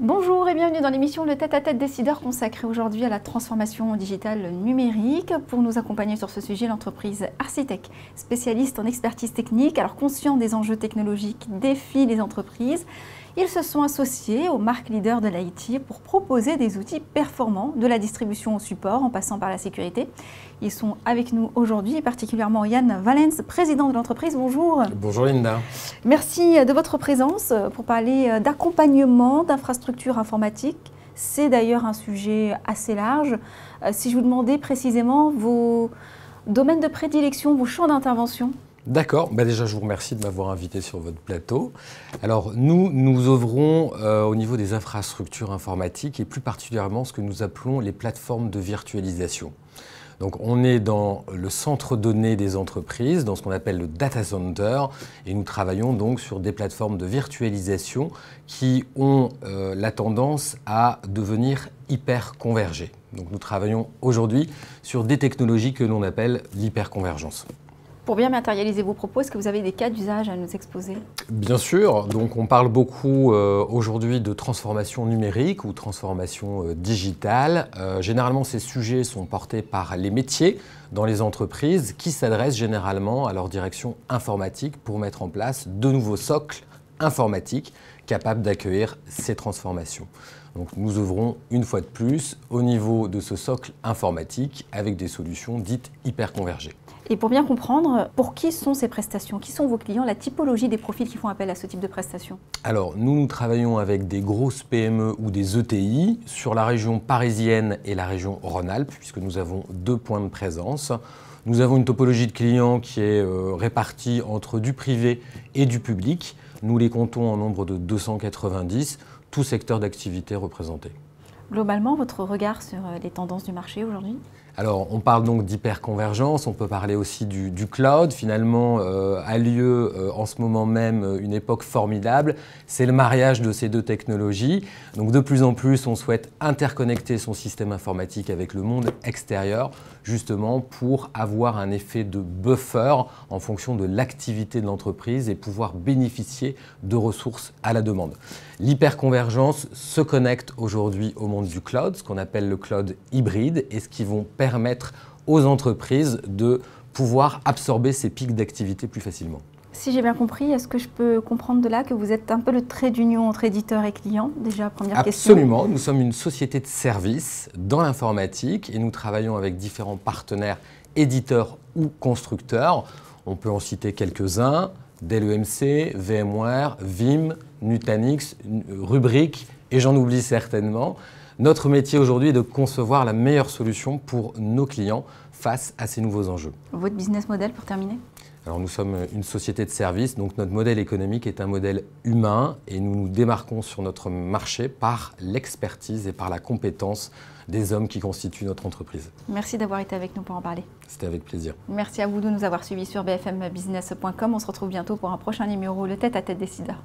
Bonjour et bienvenue dans l'émission Le Tête-à-Tête décideur consacrée aujourd'hui à la transformation digitale numérique. Pour nous accompagner sur ce sujet, l'entreprise Arcitech, spécialiste en expertise technique. Alors conscient des enjeux technologiques qui défient les entreprises, ils se sont associés aux marques leaders de l'IT pour proposer des outils performants de la distribution au support en passant par la sécurité. Ils sont avec nous aujourd'hui, et particulièrement Yann Valens, président de l'entreprise. Bonjour. Bonjour Linda. Merci de votre présence pour parler d'accompagnement d'infrastructures informatiques. C'est d'ailleurs un sujet assez large. Si je vous demandais précisément vos domaines de prédilection, vos champs d'intervention. D'accord, déjà je vous remercie de m'avoir invité sur votre plateau. Alors nous œuvrons au niveau des infrastructures informatiques et plus particulièrement ce que nous appelons les plateformes de virtualisation. Donc on est dans le centre données des entreprises, dans ce qu'on appelle le data center, et nous travaillons donc sur des plateformes de virtualisation qui ont la tendance à devenir hyper convergées. Donc nous travaillons aujourd'hui sur des technologies que l'on appelle l'hyperconvergence. Pour bien matérialiser vos propos, est-ce que vous avez des cas d'usage à nous exposer? Bien sûr, donc on parle beaucoup aujourd'hui de transformation numérique ou transformation digitale. Généralement, ces sujets sont portés par les métiers dans les entreprises qui s'adressent généralement à leur direction informatique pour mettre en place de nouveaux socles informatiques capables d'accueillir ces transformations. Donc nous œuvrons une fois de plus au niveau de ce socle informatique avec des solutions dites hyper convergées. Et pour bien comprendre, pour qui sont ces prestations? Qui sont vos clients? La typologie des profils qui font appel à ce type de prestations? Alors, nous travaillons avec des grosses PME ou des ETI sur la région parisienne et la région Rhône-Alpes, puisque nous avons 2 points de présence. Nous avons une topologie de clients qui est répartie entre du privé et du public. Nous les comptons en nombre de 290, tous secteurs d'activité représentés. Globalement, votre regard sur les tendances du marché aujourd'hui? Alors, on parle donc d'hyperconvergence, on peut parler aussi du cloud. Finalement, a lieu en ce moment même une époque formidable. C'est le mariage de ces 2 technologies. Donc, de plus en plus, on souhaite interconnecter son système informatique avec le monde extérieur, justement pour avoir un effet de buffer en fonction de l'activité de l'entreprise et pouvoir bénéficier de ressources à la demande. L'hyperconvergence se connecte aujourd'hui au monde du cloud, ce qu'on appelle le cloud hybride, et ce qui vont permettre aux entreprises de pouvoir absorber ces pics d'activité plus facilement. Si j'ai bien compris, est-ce que je peux comprendre de là que vous êtes un peu le trait d'union entre éditeurs et clients? Déjà, première question. Absolument, nous sommes une société de services dans l'informatique et nous travaillons avec différents partenaires éditeurs ou constructeurs. On peut en citer quelques-uns, Dell EMC, VMware, Vim, Nutanix, Rubrik et j'en oublie certainement. Notre métier aujourd'hui est de concevoir la meilleure solution pour nos clients face à ces nouveaux enjeux. Votre business model pour terminer? Alors nous sommes une société de services, donc notre modèle économique est un modèle humain et nous nous démarquons sur notre marché par l'expertise et par la compétence des hommes qui constituent notre entreprise. Merci d'avoir été avec nous pour en parler. C'était avec plaisir. Merci à vous de nous avoir suivis sur bfmbusiness.com. On se retrouve bientôt pour un prochain numéro, le Tête-à-Tête décideur.